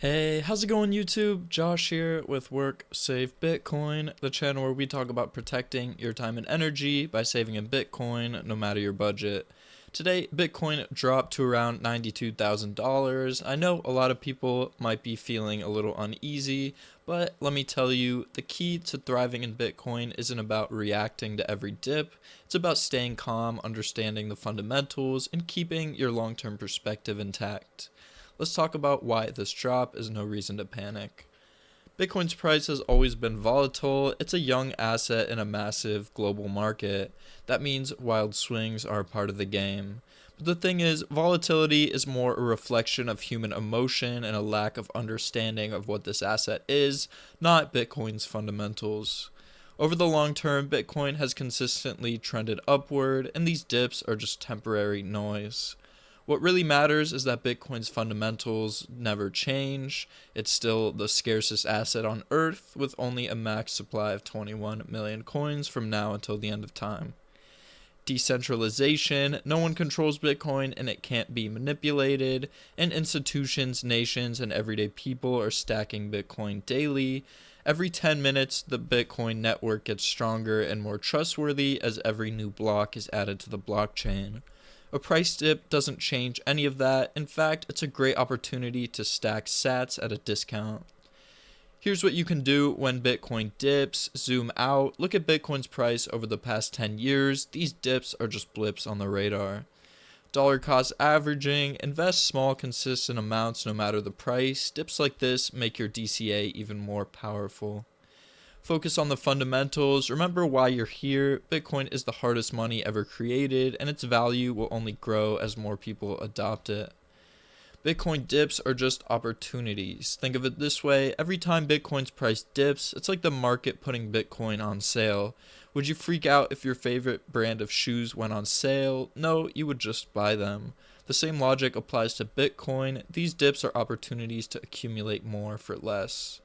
Hey, how's it going, YouTube? Josh here with Work Save Bitcoin, the channel where we talk about protecting your time and energy by saving in Bitcoin no matter your budget. Today, Bitcoin dropped to around $92,000. I know a lot of people might be feeling a little uneasy, but let me tell you, the key to thriving in Bitcoin isn't about reacting to every dip. It's about staying calm, understanding the fundamentals, and keeping your long-term perspective intact. Let's talk about why this drop is no reason to panic. Bitcoin's price has always been volatile. It's a young asset in a massive global market. That means wild swings are a part of the game. But the thing is, volatility is more a reflection of human emotion and a lack of understanding of what this asset is, not Bitcoin's fundamentals. Over the long term, Bitcoin has consistently trended upward, and these dips are just temporary noise. What really matters is that Bitcoin's fundamentals never change. It's still the scarcest asset on Earth, with only a max supply of 21 million coins from now until the end of time. Decentralization, no one controls Bitcoin and it can't be manipulated, and institutions, nations, and everyday people are stacking Bitcoin daily. Every 10 minutes, the Bitcoin network gets stronger and more trustworthy as every new block is added to the blockchain. A price dip doesn't change any of that. In fact, it's a great opportunity to stack sats at a discount. Here's what you can do when Bitcoin dips. Zoom out, look at Bitcoin's price over the past 10 years. These dips are just blips on the radar. Dollar cost averaging, invest small consistent amounts no matter the price. Dips like this make your DCA even more powerful. Focus on the fundamentals. Remember why you're here. Bitcoin is the hardest money ever created, and its value will only grow as more people adopt it. Bitcoin dips are just opportunities. Think of it this way. Every time Bitcoin's price dips, it's like the market putting Bitcoin on sale. Would you freak out if your favorite brand of shoes went on sale? No, you would just buy them. The same logic applies to Bitcoin. These dips are opportunities to accumulate more for less.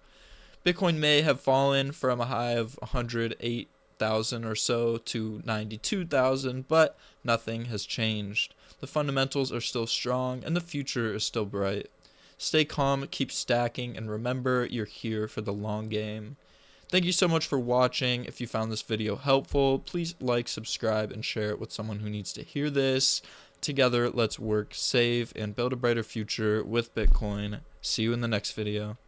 Bitcoin may have fallen from a high of 108,000 or so to 92,000, but nothing has changed. The fundamentals are still strong and the future is still bright. Stay calm, keep stacking, and remember you're here for the long game. Thank you so much for watching. If you found this video helpful, please like, subscribe, and share it with someone who needs to hear this. Together, let's work, save, and build a brighter future with Bitcoin. See you in the next video.